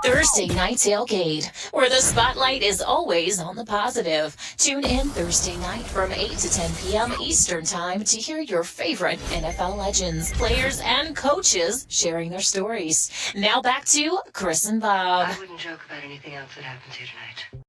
Thursday Night Tailgate, where the spotlight is always on the positive. Tune in Thursday night from 8 to 10 p.m. Eastern Time to hear your favorite NFL legends, players, and coaches sharing their stories. Now back to Chris and Bob. I wouldn't joke about anything else that happens here tonight.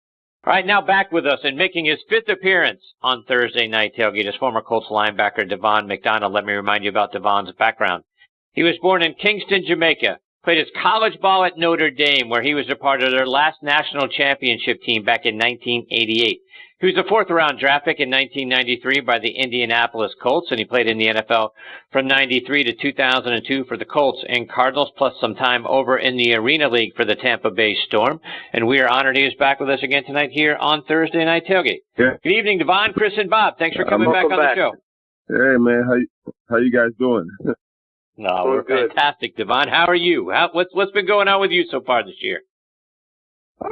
All right, now back with us and making his fifth appearance on Thursday Night Tailgate is former Colts linebacker Devon McDonald. Let me remind you about Devon's background. He was born in Kingston, Jamaica, played his college ball at Notre Dame, where he was a part of their last national championship team back in 1988. He was a fourth-round draft pick in 1993 by the Indianapolis Colts, and he played in the NFL from 93 to 2002 for the Colts and Cardinals, plus some time over in the Arena League for the Tampa Bay Storm. And we are honored he is back with us again tonight here on Thursday Night Tailgate. Yeah. Good evening, Devon, Chris, and Bob. Thanks for coming back on the show. Hey, man. How you guys doing? No, we're fantastic, Devon. How are you? What's been going on with you so far this year?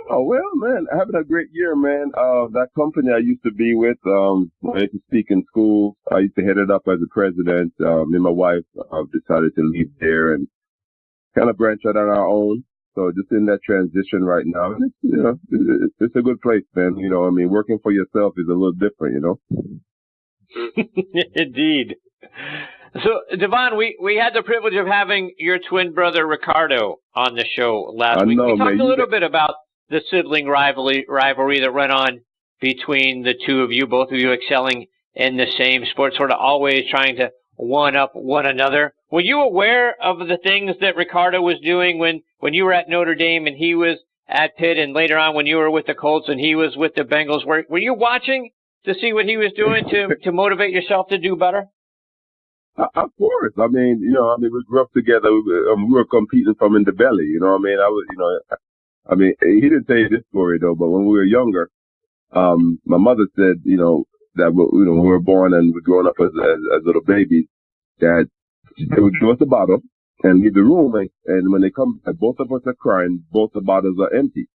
Oh, well, man, having a great year, man. That company I used to be with, I used to speak in school. I used to head it up as a president. Me and my wife decided to leave there and kind of branch out on our own. So just in that transition right now. And it's a good place, man. Working for yourself is a little different, Indeed. So, Devon, we had the privilege of having your twin brother Ricardo on the show last week. We talked a little bit about the sibling rivalry that went on between the two of you, both of you excelling in the same sport, sort of always trying to one-up one another. Were you aware of the things that Ricardo was doing when you were at Notre Dame and he was at Pitt, and later on when you were with the Colts and he was with the Bengals? Were you watching to see what he was doing to motivate yourself to do better? Of course. We grew up together. We were competing from in the belly. He didn't tell you this story though, but when we were younger, my mother said, that we were born and we're growing up as little babies, that they would give us a bottle and leave the room, and when they come, both of us are crying, both the bottles are empty.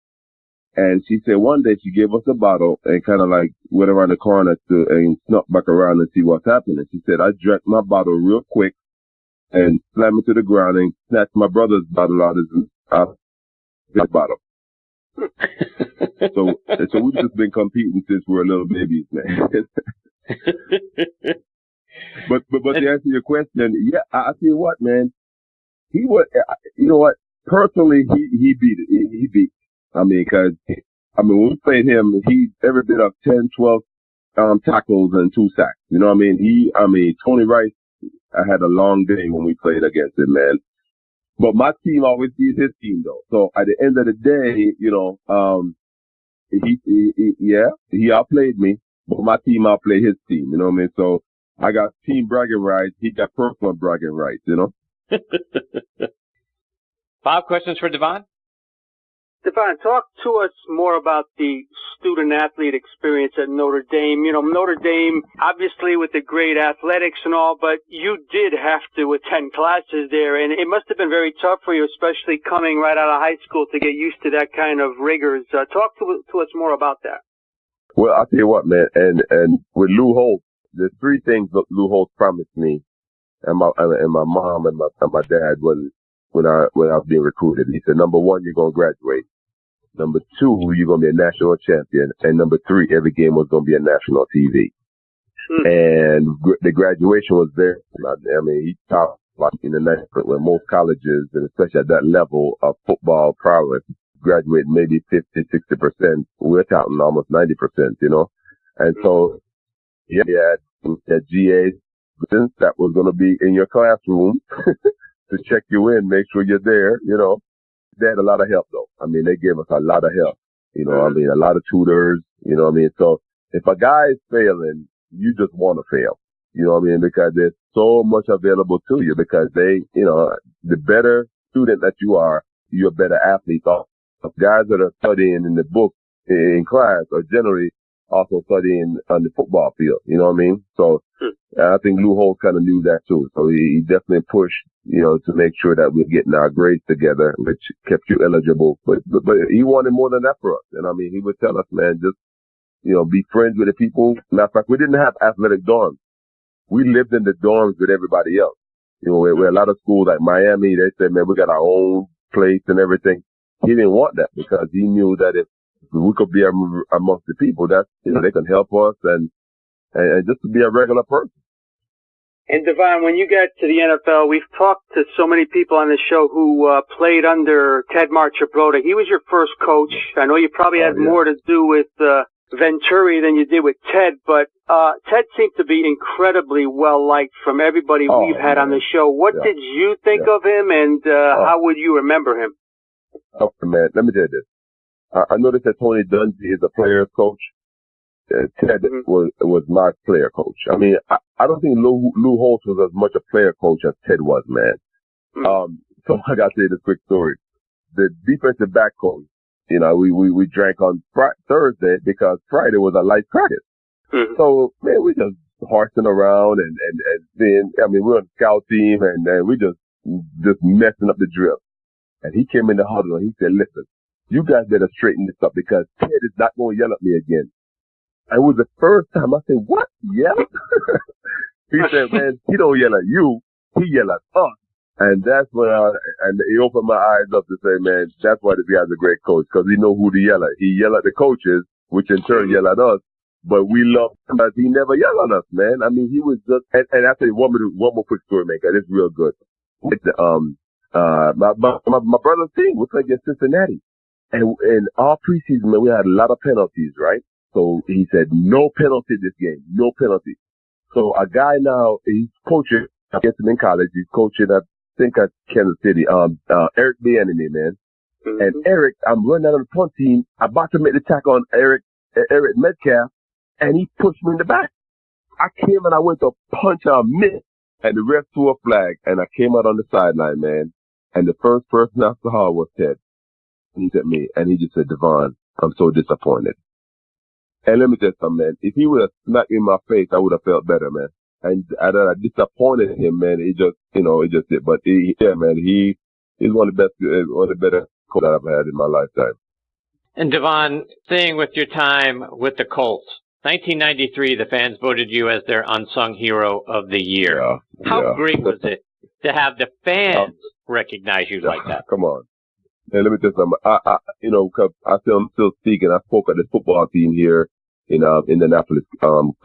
And she said one day she gave us a bottle and kind of like went around the corner and snuck back around and see what's happening. She said, I drank my bottle real quick and slammed it to the ground and snatched my brother's bottle out of his bottle. So we've just been competing since we were little babies, man. But to answer your question, yeah, I tell you what, man, he was, personally, he beat it. He beat. Because when we played him, he every bit of 10, 12 tackles and 2 sacks. Tony Rice, I had a long day when we played against him, man. But my team always beat his team, though. So at the end of the day, he outplayed me, but my team outplayed his team. So I got team bragging rights. He got personal bragging rights. Bob, questions for Devon? Devon, talk to us more about the student-athlete experience at Notre Dame. Notre Dame, obviously with the great athletics and all, but you did have to attend classes there, and it must have been very tough for you, especially coming right out of high school, to get used to that kind of rigors. Talk to us more about that. Well, I'll tell you what, man, and with Lou Holt, there's 3 things that Lou Holt promised me, and my mom and my dad when I was being recruited. He said, number 1, you're going to graduate. Number 2, you're going to be a national champion. And number 3, every game was going to be a national TV. And the graduation was there. He taught in the national, where most colleges, and especially at that level of football prowess, graduate maybe 50, 60%. We're touting almost 90%, And so, yeah, GA that was going to be in your classroom to check you in, make sure you're there, They had a lot of help, though. They gave us a lot of help. A lot of tutors, So if a guy is failing, you just want to fail. Because there's so much available to you, because the better student that you are, you're a better athlete. Guys that are studying in the book in class are generally also studying on the football field. So I think Lou Holt kind of knew that too. So he definitely pushed, to make sure that we're getting our grades together, which kept you eligible. But he wanted more than that for us. And he would tell us, man, just, be friends with the people. Matter of fact, we didn't have athletic dorms. We lived in the dorms with everybody else. Where a lot of schools like Miami, they said, man, we got our own place and everything. he didn't want that because he knew that if we could be amongst the people, that they can help us and just to be a regular person. And Devon, when you got to the NFL, we've talked to so many people on the show who played under Ted Marchibroda. He was your first coach. I know you probably had more to do with Venturi than you did with Ted, but Ted seemed to be incredibly well liked from everybody we've had on the show. What did you think of him, and how would you remember him? Oh man, let me tell you this. I noticed that Tony Dungy is a player's coach. Ted was my player coach. I mean, I don't think Lou Holtz was as much a player coach as Ted was, man. So I got to say this quick story. The defensive back coach, we drank on Thursday because Friday was a light practice. So, man, we just horsing around and then, I mean, we're on the scout team and we just messing up the drill. And he came in the huddle and he said, listen, you guys better straighten this up because Ted is not going to yell at me again. And it was the first time I said, what? Yell? He said, man, he don't yell at you. He yell at us. And that's when he opened my eyes up to say, man, that's why this guy's a great coach because he know who to yell at. He yell at the coaches, which in turn yell at us. But we love him because he never yelled at us, man. I mean, he was just, and I tell you one more quick story, man, because it's real good. It's, my brother's team, we played against Cincinnati. And our preseason, man, we had a lot of penalties, right? So he said, no penalty this game, no penalty. So a guy now, he's coaching, I guess him in college, he's coaching at Kansas City, Eric Bieniemy, man. And Eric, I'm running out on the punt team, about to make the tackle on Eric Metcalf, and he pushed me in the back. I came and I went to punch a miss, and the ref threw a flag, and I came out on the sideline, man. And the first person I saw was Ted. He looked at me, and he just said, Devon, I'm so disappointed. And let me tell you something, man. If he would have smacked me in my face, I would have felt better, man. And I disappointed him, man. It just did. But he's one of the better coaches that I've had in my lifetime. And Devon, staying with your time with the Colts, 1993, the fans voted you as their Unsung Hero of the Year. How great was it to have the fans recognize you like that? Come on. And let me tell you something. Cause I'm still speaking. I spoke at the football team here in Indianapolis,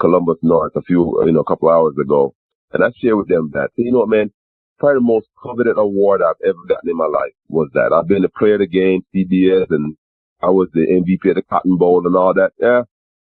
Columbus North a couple hours ago. And I shared with them that, you know what, man, probably the most coveted award I've ever gotten in my life was that. I've been the player of the game, CBS, and I was the MVP of the Cotton Bowl and all that. Yeah.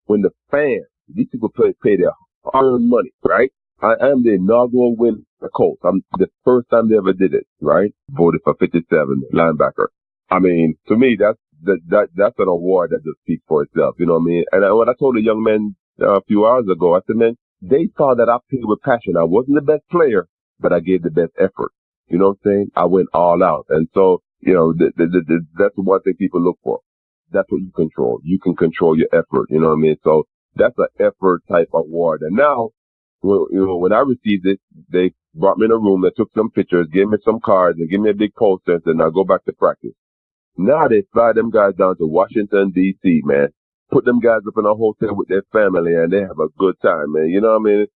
When the fans, these people pay their hard-earned money, right? I am the inaugural winner of the Colts. I'm the first time they ever did it, right? Voted for 57, linebacker. I mean, to me, that's an award that just speaks for itself. You know what I mean? And when I told a young man a few hours ago, I said, man, they saw that I played with passion. I wasn't the best player, but I gave the best effort. You know what I'm saying? I went all out. And so, that's the one thing people look for. That's what you control. You can control your effort. You know what I mean? So that's an effort type award. And now, when I received it, they brought me in a room, they took some pictures, gave me some cards, and gave me a big poster, and said, now go back to practice. Now they fly them guys down to Washington, D.C., man. Put them guys up in a hotel with their family, and they have a good time, man. You know what I mean?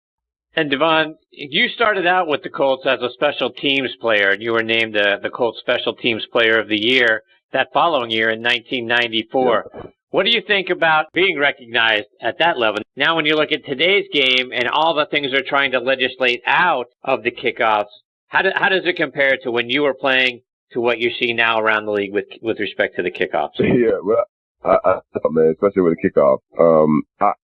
And, Devon, you started out with the Colts as a special teams player, and you were named the Colts Special Teams Player of the Year that following year in 1994. Yeah. What do you think about being recognized at that level? Now, when you look at today's game and all the things they're trying to legislate out of the kickoffs, how does it compare to when you were playing to what you see now around the league with respect to the kickoffs? Yeah, well, man, especially with the kickoff.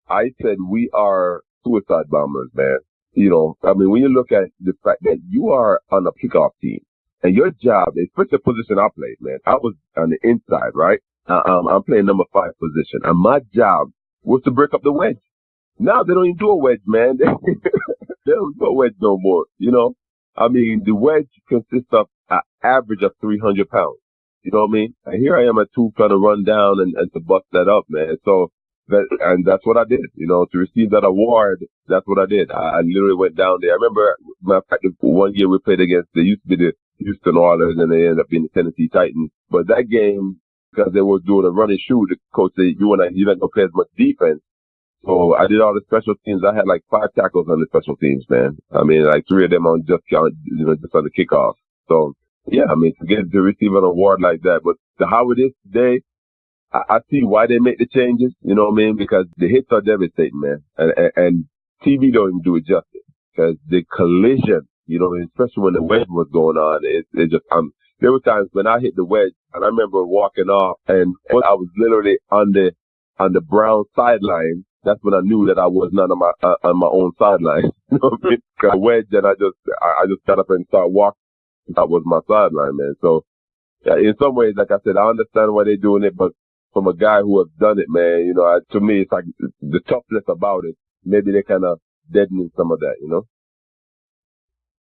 I said we are suicide bombers, man. When you look at the fact that you are on a kickoff team and your job, especially the position I played, man, I was on the inside, right? I'm playing number 5 position, and my job was to break up the wedge. Now they don't even do a wedge, man. They don't do a wedge no more. The wedge consists of an average of 300 pounds. You know what I mean? And here I am at 2 trying to run down and to bust that up, man. So that's what I did. To receive that award, that's what I did. I literally went down there. I remember, matter of fact, one year we played against, they used to be the Houston Oilers, and they ended up being the Tennessee Titans. But that game, because they were doing a run and shoot, the coach said, you don't play as much defense. So I did all the special teams. I had like 5 tackles on the special teams, man. I mean, like 3 of them on just on the kickoff. So yeah, I mean, to receive an award like that. But how it is today, I see why they make the changes. You know what I mean? Because the hits are devastating, man, and TV don't even do it justice. Because the collision, you know, especially when the wedge was going on, it just there were times when I hit the wedge, and I remember walking off, and I was literally on the brown sideline. That's when I knew that I was not on my own sideline. You know what I mean? Got a wedge, and I just got up and started walking. That was my sideline, man. So yeah, in some ways, like I said, I understand why they're doing it, but from a guy who has done it, man, you know, to me, it's like the toughness about it. Maybe they kind of deadening some of that, you know.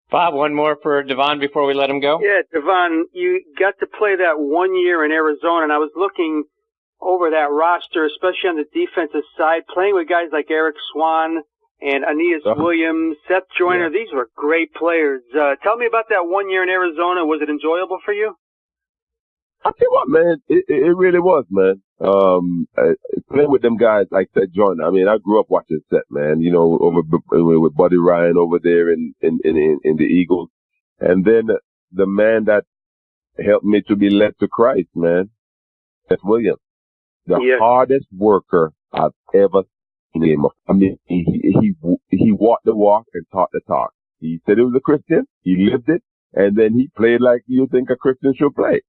Bob, one more for Devon before we let him go. Yeah, Devon, you got to play that 1 year in Arizona, and I was looking over that roster, especially on the defensive side, playing with guys like Eric Swan and Aeneas Williams, Seth Joyner. Yeah. These were great players. Tell me about that 1 year in Arizona. Was it enjoyable for you? I'll tell you what, man, it really was, man. Playing with them guys like Seth Joyner. I mean, I grew up watching Seth, man, you know, with Buddy Ryan over there in the Eagles. And then the man that helped me to be led to Christ, man, Seth Williams. The hardest worker I've ever seen him. I mean, he walked the walk and talked the talk. He said he was a Christian. He lived it. And then he played like you think a Christian should play.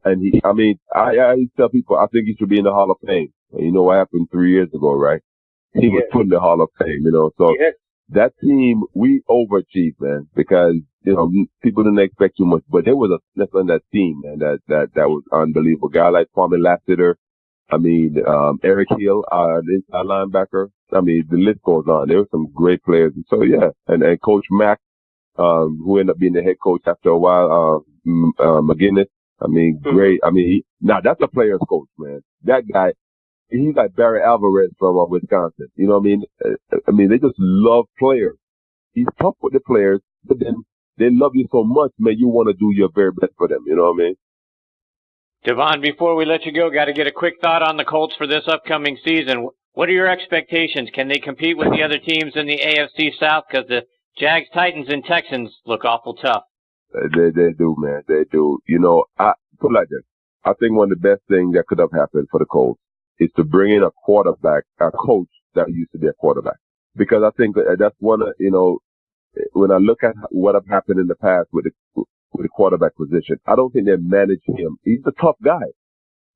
And I used to tell people, I think he should be in the Hall of Fame. And you know what happened 3 years ago, right? He was put in the Hall of Fame, you know. So that team, we overachieved, man, because, you know, people didn't expect too much. But there was a on that team, man, that was unbelievable. Guy like Kwame Lassiter, I mean, Eric Hill, the inside linebacker. I mean, the list goes on. There were some great players. So, yeah. And Coach Mack, who ended up being the head coach after a while, McGinnis. I mean, great. I mean, now that's a player's coach, man. That guy, he's like Barry Alvarez from Wisconsin. You know what I mean? They just love players. He's tough with the players, but then they love you so much, man, you want to do your very best for them. You know what I mean? Devon, before we let you go, got to get a quick thought on the Colts for this upcoming season. What are your expectations? Can they compete with the other teams in the AFC South? Because the Jags, Titans, and Texans look awful tough. They do, man. They do. You know, I put it like this. I think one of the best things that could have happened for the Colts is to bring in a coach that used to be a quarterback. Because I think that's one of, you know, when I look at what have happened in the past with the quarterback position, I don't think they manage him. He's a tough guy,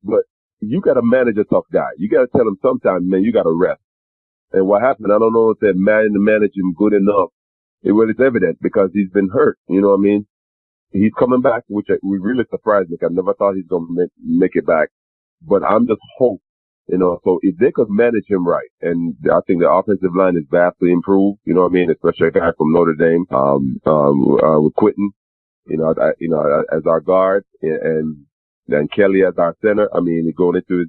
but you got to manage a tough guy. You got to tell him sometimes, man, you got to rest. And what happened, I don't know if they manage him good enough. It's evident because he's been hurt. You know what I mean? He's coming back, which really surprised me. I never thought he's going to make it back. But I'm just hoping, you know, so if they could manage him right, and I think the offensive line is vastly improved, you know what I mean, especially a guy from Notre Dame, with Quentin, as our guard, and Kelly as our center. I mean, going into his,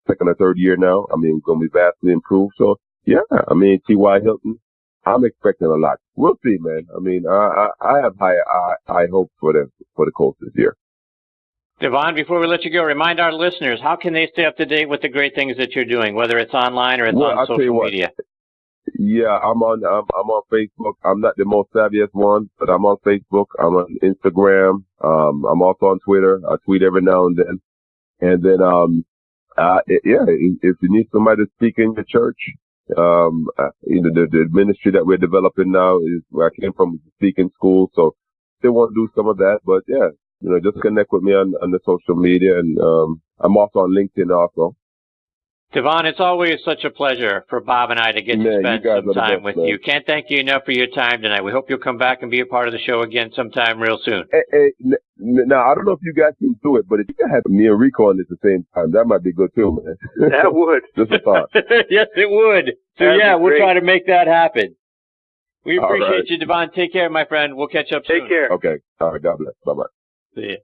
second or third year now. I mean, going to be vastly improved. So, yeah, I mean, T.Y. Hilton, I'm expecting a lot. We'll see, man. I mean, I have high hopes for the Colts this year. Devon, before we let you go, remind our listeners, how can they stay up to date with the great things that you're doing, whether it's online or it's on social media? Yeah, I'm on Facebook. I'm not the most savviest one, but I'm on Facebook. I'm on Instagram. I'm also on Twitter. I tweet every now and then. And then, if you need somebody to speak in your church, the ministry that we're developing now is where I came from, speaking school. So they want to do some of that, but yeah, you know, just connect with me on the social media. And, I'm also on LinkedIn also. Devon, it's always such a pleasure for Bob and I to get to spend some time with you. Can't thank you enough for your time tonight. We hope you'll come back and be a part of the show again sometime real soon. Now, I don't know if you guys can do it, but if you can have me and Rico on at the same time, that might be good too, man. That would. Just a thought. Yes, it would. So, we'll try to make that happen. We appreciate you, Devon. Take care, my friend. We'll catch up soon. Take care. Okay. All right. God bless. Bye-bye. See you.